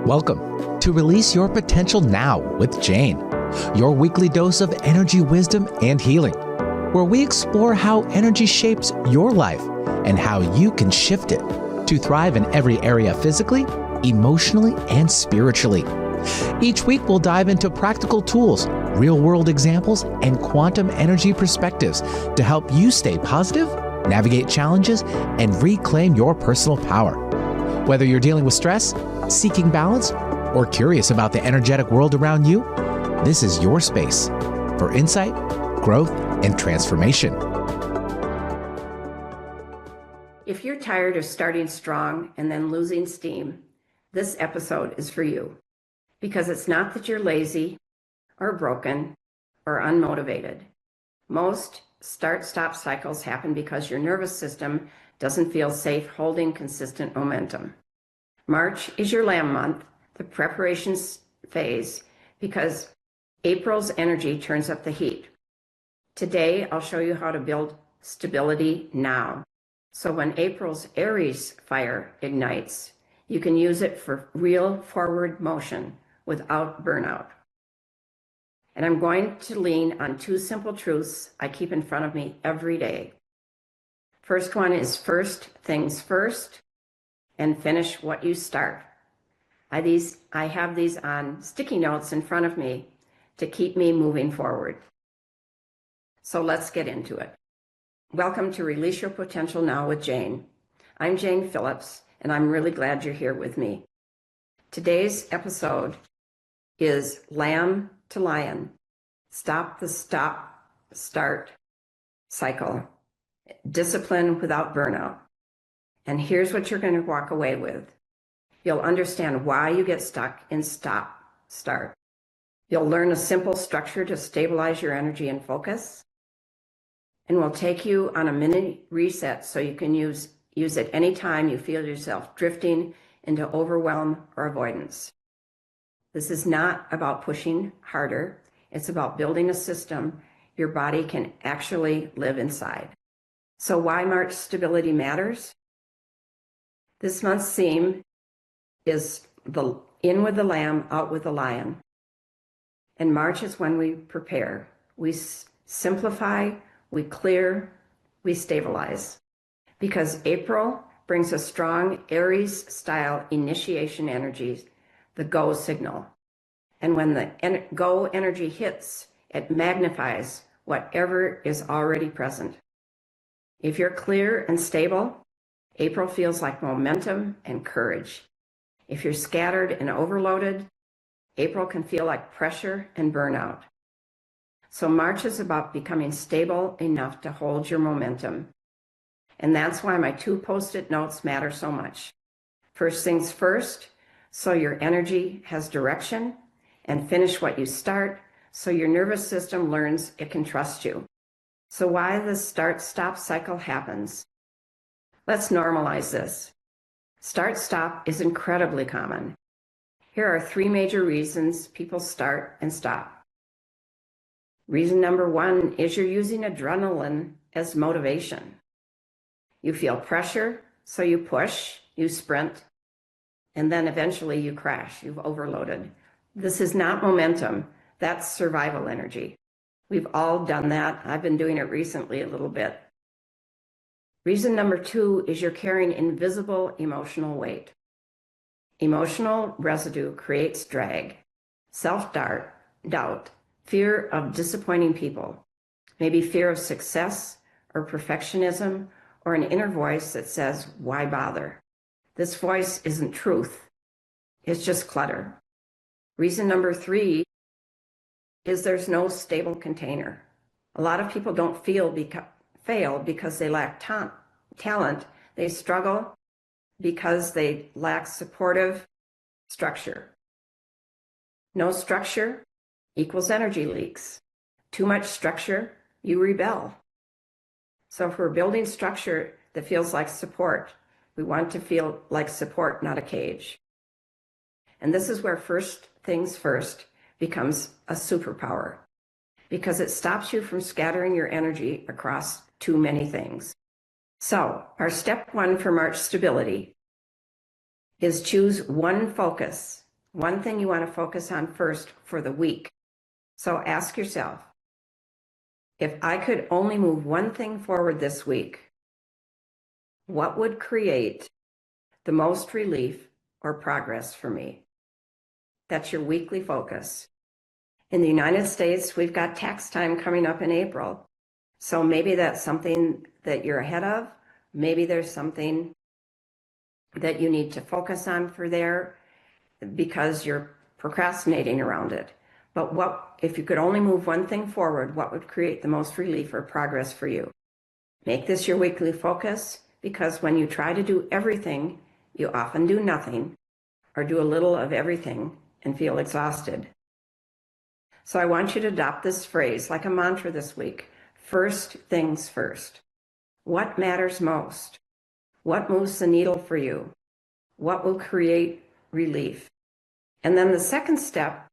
Welcome to Release Your Potential Now with Jane, your weekly dose of energy, wisdom, and healing, where we explore how energy shapes your life and how you can shift it to thrive in every area physically, emotionally, and spiritually. Each week, we'll dive into practical tools, real-world examples, and quantum energy perspectives to help you stay positive, navigate challenges, and reclaim your personal power. Whether you're dealing with stress, seeking balance, or curious about the energetic world around you, this is your space for insight, growth, and transformation. If you're tired of starting strong and then losing steam, this episode is for you. Because it's not that you're lazy or broken or unmotivated. Most start-stop cycles happen because your nervous system doesn't feel safe holding consistent momentum. March is your Lamb month, the preparations phase, because April's energy turns up the heat. Today, I'll show you how to build stability now. So when April's Aries fire ignites, you can use it for real forward motion without burnout. And I'm going to lean on two simple truths I keep in front of me every day. First one is first things first, and finish what you start. I have these on sticky notes in front of me to keep me moving forward. So let's get into it. Welcome to Release Your Potential Now with Jane. I'm Jane Phillips, and I'm really glad you're here with me. Today's episode is Lamb to Lion. Stop the stop-start cycle. Discipline without burnout. And here's what you're going to walk away with. You'll understand why you get stuck in stop-start. You'll learn a simple structure to stabilize your energy and focus. And we'll take you on a mini reset so you can use it anytime you feel yourself drifting into overwhelm or avoidance. This is not about pushing harder. It's about building a system your body can actually live inside. So why March stability matters? This month's theme is in with the lamb, out with the lion. And March is when we prepare. We simplify, we clear, we stabilize. Because April brings a strong Aries-style initiation energy, the go signal. And when the go energy hits, it magnifies whatever is already present. If you're clear and stable, April feels like momentum and courage. If you're scattered and overloaded, April can feel like pressure and burnout. So March is about becoming stable enough to hold your momentum. And that's why my two Post-it notes matter so much. First things first, so your energy has direction, and finish what you start, so your nervous system learns it can trust you. So why the start-stop cycle happens? Let's normalize this. Start-stop is incredibly common. Here are three major reasons people start and stop. Reason number one is you're using adrenaline as motivation. You feel pressure, so you push, you sprint, and then eventually you crash, you've overloaded. This is not momentum, that's survival energy. We've all done that. I've been doing it recently a little bit. Reason number two is you're carrying invisible emotional weight. Emotional residue creates drag, self-doubt, fear of disappointing people, maybe fear of success or perfectionism, or an inner voice that says, why bother? This voice isn't truth. It's just clutter. Reason number three is there's no stable container. A lot of people don't fail because they lack talent. They struggle because they lack supportive structure. No structure equals energy leaks. Too much structure, you rebel. So if we're building structure that feels like support, we want to feel like support, not a cage. And this is where first things first becomes a superpower, because it stops you from scattering your energy across too many things. So our step one for March stability is choose one focus one thing you want to focus on first for the week. So ask yourself, if I could only move one thing forward this week, what would create the most relief or progress for me? That's your weekly focus. In the United States, we've got tax time coming up in April. So maybe that's something that you're ahead of. Maybe there's something that you need to focus on for there because you're procrastinating around it. But what if you could only move one thing forward, what would create the most relief or progress for you? Make this your weekly focus, because when you try to do everything, you often do nothing or do a little of everything and feel exhausted. So I want you to adopt this phrase like a mantra this week. First things first. What matters most? What moves the needle for you? What will create relief? And then the second step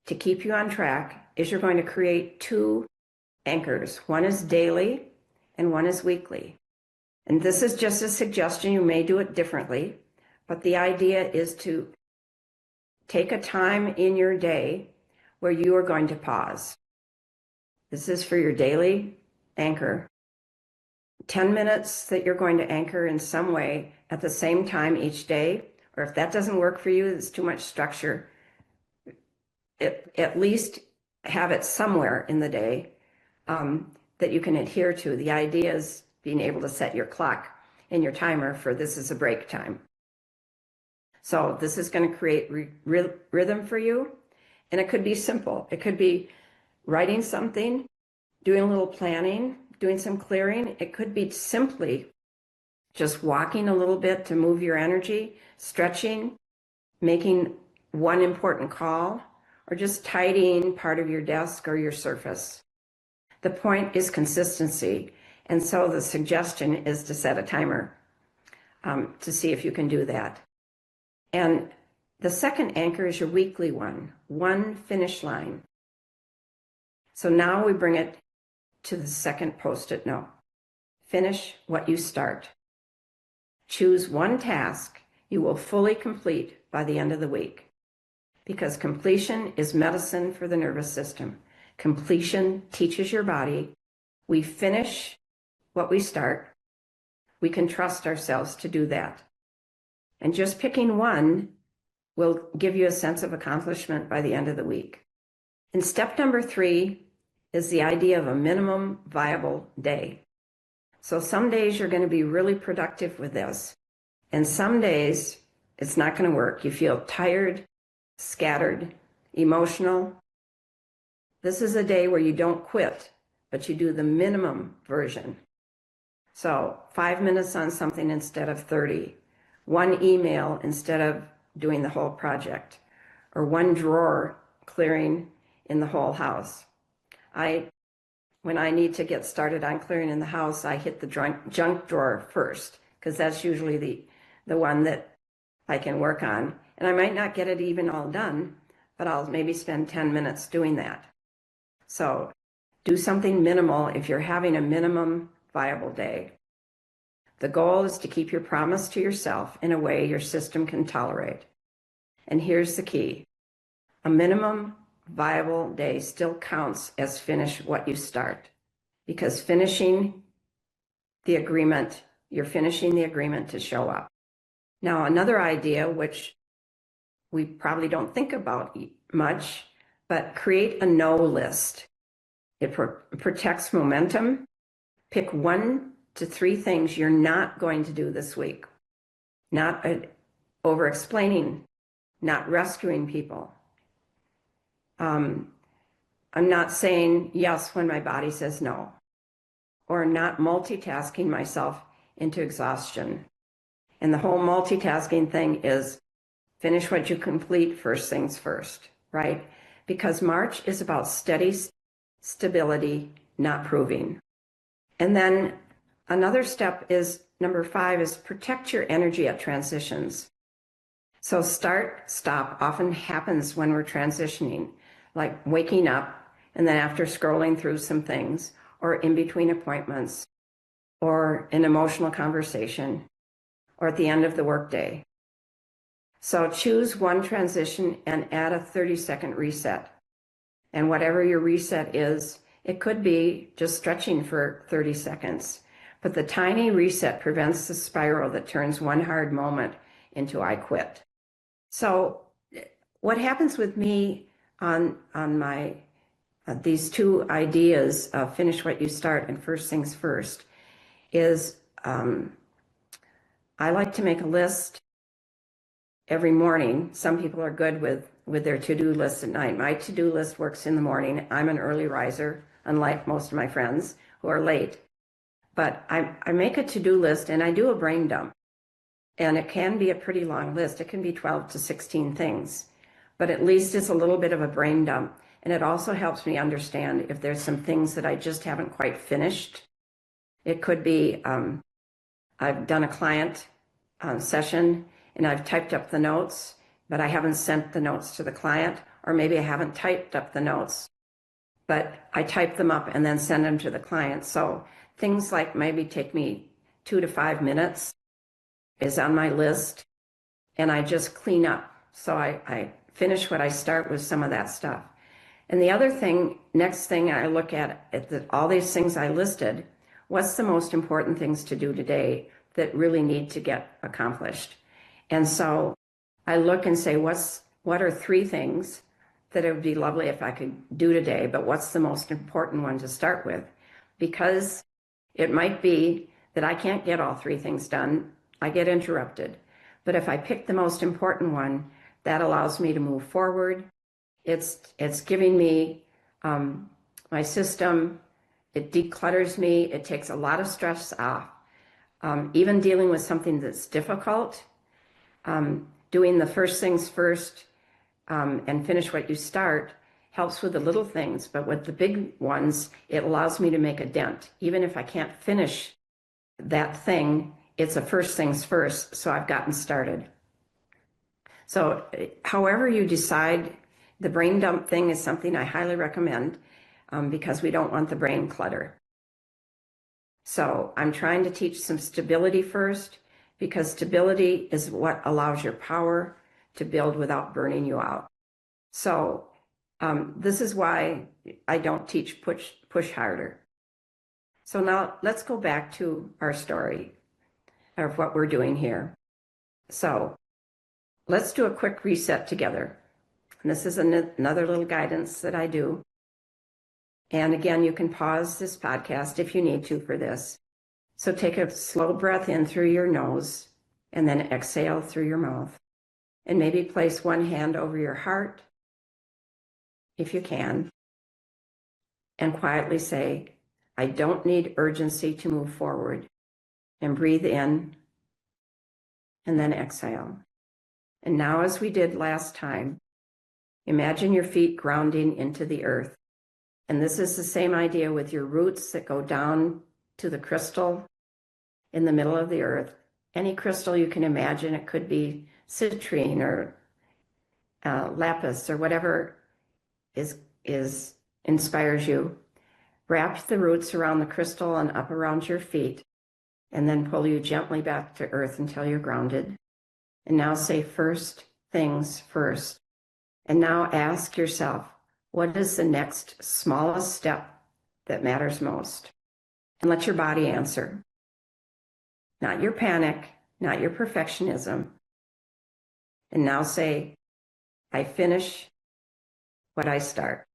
to keep you on track is you're going to create two anchors. One is daily and one is weekly. And this is just a suggestion. You may do it differently, but the idea is to take a time in your day where you are going to pause. This is for your daily anchor. 10 minutes that you're going to anchor in some way at the same time each day, or if that doesn't work for you, it's too much structure, at least have it somewhere in the day that you can adhere to. The idea is being able to set your clock and your timer for this is a break time. So this is going to create rhythm for you. And it could be simple. It could be writing something, doing a little planning, doing some clearing. It could be simply just walking a little bit to move your energy, stretching, making one important call, or just tidying part of your desk or your surface. The point is consistency. And so the suggestion is to set a timer to see if you can do that. And the second anchor is your weekly one finish line. So now we bring it to the second Post-it note. Finish what you start. Choose one task you will fully complete by the end of the week, because completion is medicine for the nervous system. Completion teaches your body we finish what we start. We can trust ourselves to do that. And just picking one will give you a sense of accomplishment by the end of the week. And step number 3 is the idea of a minimum viable day. So some days you're going to be really productive with this, and some days it's not going to work. You feel tired, scattered, emotional. This is a day where you don't quit, but you do the minimum version. So 5 minutes on something instead of 30, one email instead of doing the whole project, or one drawer clearing in the whole house. When I need to get started on clearing in the house, I hit the junk drawer first, because that's usually the one that I can work on. And I might not get it even all done, but I'll maybe spend 10 minutes doing that. So do something minimal if you're having a minimum viable day. The goal is to keep your promise to yourself in a way your system can tolerate. And here's the key. A minimum viable day still counts as finish what you start, because finishing the agreement, you're finishing the agreement to show up. Now, another idea, which we probably don't think about much, but create a no list. It protects momentum. Pick 1 to 3 things you're not going to do this week. Not over-explaining, not rescuing people. I'm not saying yes when my body says no, or not multitasking myself into exhaustion. And the whole multitasking thing is finish what you complete first things first, right? Because March is about steady stability, not proving. And then another step is number 5 is protect your energy at transitions. So start, stop often happens when we're transitioning, like waking up and then after scrolling through some things, or in between appointments, or an emotional conversation, or at the end of the workday. So choose one transition and add a 30-second reset. And whatever your reset is, it could be just stretching for 30 seconds. But the tiny reset prevents the spiral that turns one hard moment into I quit. So what happens with me on my these two ideas of finish what you start and first things first is I like to make a list every morning. Some people are good with their to-do list at night. My to-do list works in the morning. I'm an early riser, unlike most of my friends who are late. But I make a to-do list and I do a brain dump. And it can be a pretty long list. It can be 12 to 16 things. But at least it's a little bit of a brain dump. And it also helps me understand if there's some things that I just haven't quite finished. It could be I've done a client session and I've typed up the notes, but I haven't sent the notes to the client, or maybe I haven't typed up the notes, but I type them up and then send them to the client. So things like maybe take me 2 to 5 minutes is on my list, and I just clean up. So I finish what I start with some of that stuff. And the other thing, next thing I look at all these things I listed, what's the most important things to do today that really need to get accomplished? And so I look and say, what are 3 things that it would be lovely if I could do today, but what's the most important one to start with? Because it might be that I can't get all 3 things done. I get interrupted. But if I pick the most important one, that allows me to move forward. It's giving me my system. It declutters me. It takes a lot of stress off. Even dealing with something that's difficult, doing the first things first and finish what you start helps with the little things. But with the big ones, it allows me to make a dent. Even if I can't finish that thing, it's a first things first, so I've gotten started. So however you decide, the brain dump thing is something I highly recommend because we don't want the brain clutter. So I'm trying to teach some stability first, because stability is what allows your power to build without burning you out. So this is why I don't teach push harder. So now let's go back to our story of what we're doing here. So let's do a quick reset together. And this is another little guidance that I do. And again, you can pause this podcast if you need to for this. So take a slow breath in through your nose and then exhale through your mouth. And maybe place one hand over your heart, if you can, and quietly say, I don't need urgency to move forward. And breathe in and then exhale. And now, as we did last time, imagine your feet grounding into the earth. And this is the same idea with your roots that go down to the crystal in the middle of the earth. Any crystal you can imagine. It could be citrine or lapis or whatever inspires you. Wrap the roots around the crystal and up around your feet, and then pull you gently back to earth until you're grounded. And now say first things first. And now ask yourself, what is the next smallest step that matters most? And let your body answer. Not your panic, not your perfectionism. And now say, I finish what I start.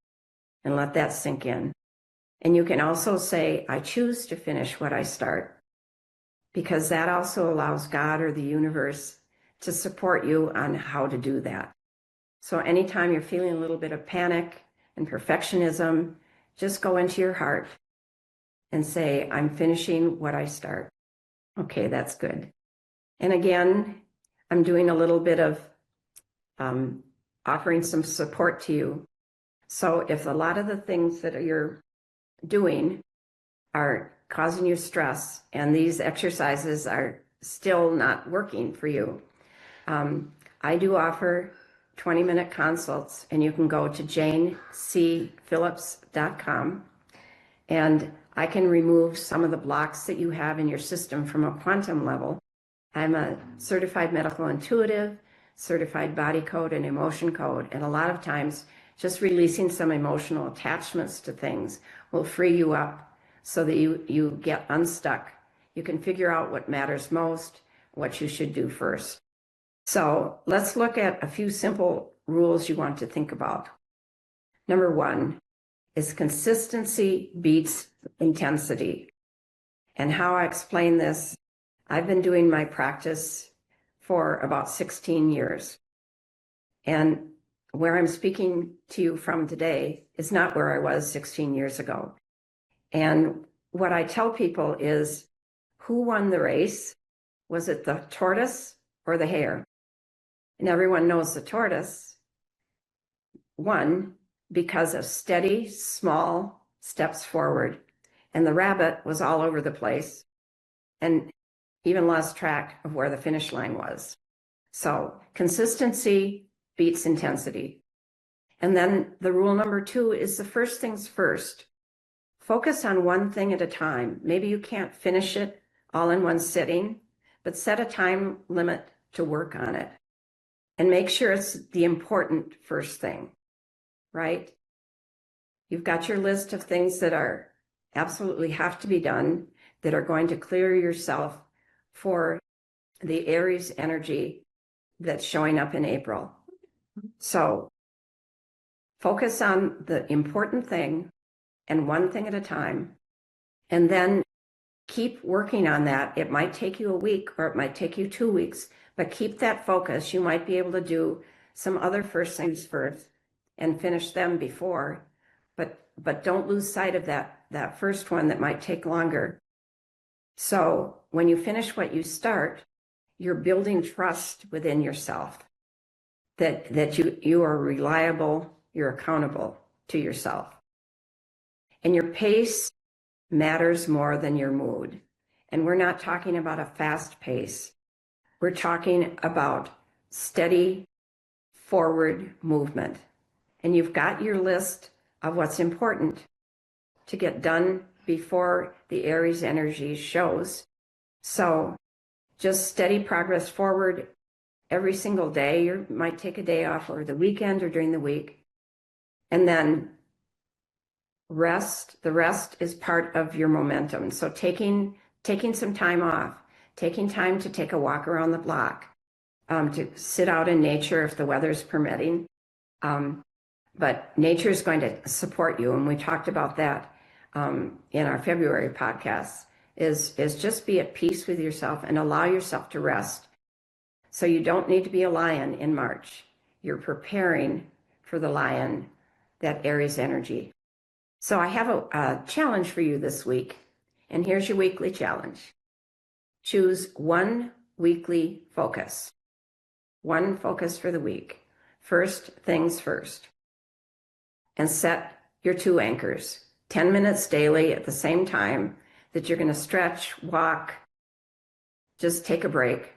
And let that sink in. And you can also say, I choose to finish what I start, because that also allows God or the universe to support you on how to do that. So anytime you're feeling a little bit of panic and perfectionism, just go into your heart and say, I'm finishing what I start. Okay, that's good. And again, I'm doing a little bit of offering some support to you. So if a lot of the things that you're doing are causing you stress and these exercises are still not working for you, I do offer 20-minute consults, and you can go to janecphillips.com, and I can remove some of the blocks that you have in your system from a quantum level. I'm a certified medical intuitive, certified body code and emotion code. And a lot of times, just releasing some emotional attachments to things will free you up so that you get unstuck. You can figure out what matters most, what you should do first. So let's look at a few simple rules you want to think about. Number one is consistency beats intensity. And how I explain this, I've been doing my practice for about 16 years. And where I'm speaking to you from today is not where I was 16 years ago. And what I tell people is, who won the race? Was it the tortoise or the hare? And everyone knows the tortoise won because of steady, small steps forward. And the rabbit was all over the place and even lost track of where the finish line was. So consistency beats intensity. And then the rule number two is the first things first. Focus on one thing at a time. Maybe you can't finish it all in one sitting, but set a time limit to work on it. And make sure it's the important first thing, right? You've got your list of things that are absolutely have to be done, that are going to clear yourself for the Aries energy that's showing up in April. So focus on the important thing and one thing at a time, and then keep working on that. It might take you a week or it might take you 2 weeks, but keep that focus. You might be able to do some other first things first and finish them before, but don't lose sight of that first one that might take longer. So when you finish what you start, you're building trust within yourself that you are reliable, you're accountable to yourself. And your pace matters more than your mood. And we're not talking about a fast pace. We're talking about steady forward movement. And you've got your list of what's important to get done before the Aries energy shows. So just steady progress forward every single day. You might take a day off over the weekend or during the week. And then rest. The rest is part of your momentum. So taking some time off, taking time to take a walk around the block, to sit out in nature if the weather's permitting. But nature is going to support you. And we talked about that in our February podcast, is just be at peace with yourself and allow yourself to rest. So you don't need to be a lion in March. You're preparing for the lion, that Aries energy. So I have a challenge for you this week. And here's your weekly challenge. Choose one weekly focus. One focus for the week. First things first. And set your 2 anchors. 10 minutes daily at the same time that you're going to stretch, walk, just take a break.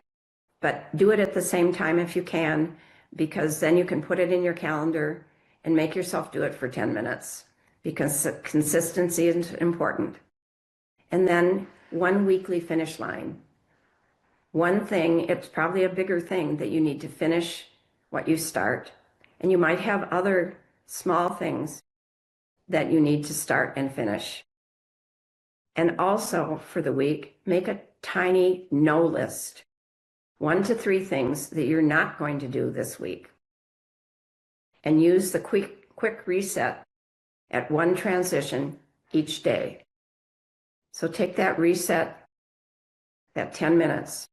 But do it at the same time if you can, because then you can put it in your calendar and make yourself do it for 10 minutes, because consistency is important. And then one weekly finish line. One thing, it's probably a bigger thing that you need to finish what you start. And you might have other small things that you need to start and finish. And also for the week, make a tiny no list. 1 to 3 things that you're not going to do this week. And use the quick reset at one transition each day. So take that reset, that 10 minutes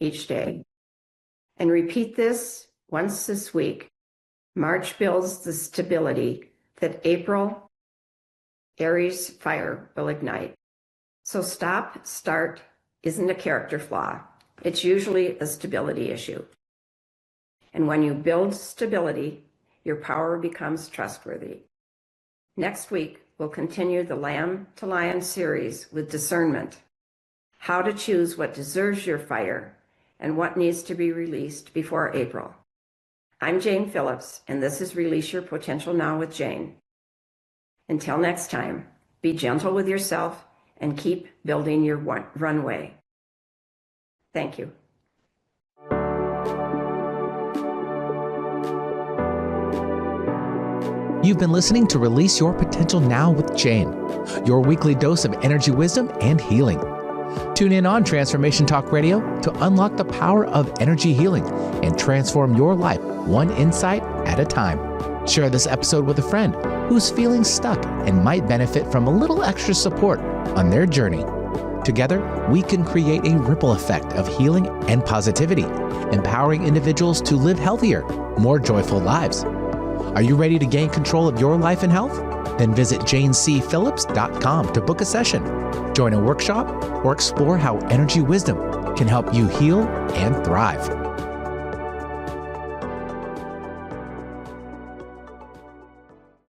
each day, and repeat this once this week. March builds the stability that April, Aries fire will ignite. So stop, start isn't a character flaw. It's usually a stability issue. And when you build stability, your power becomes trustworthy. Next week, we'll continue the Lamb to Lion series with discernment. How to choose what deserves your fire and what needs to be released before April. I'm Jane Phillips, and this is Release Your Potential Now with Jane. Until next time, be gentle with yourself and keep building your runway. Thank you. You've been listening to Release Your Potential Now with Jane, your weekly dose of energy wisdom and healing. Tune in on Transformation Talk Radio to unlock the power of energy healing and transform your life one insight at a time. Share this episode with a friend who's feeling stuck and might benefit from a little extra support on their journey. Together, we can create a ripple effect of healing and positivity, empowering individuals to live healthier, more joyful lives. Are you ready to gain control of your life and health? Then visit janecphillips.com to book a session, join a workshop, or explore how energy wisdom can help you heal and thrive.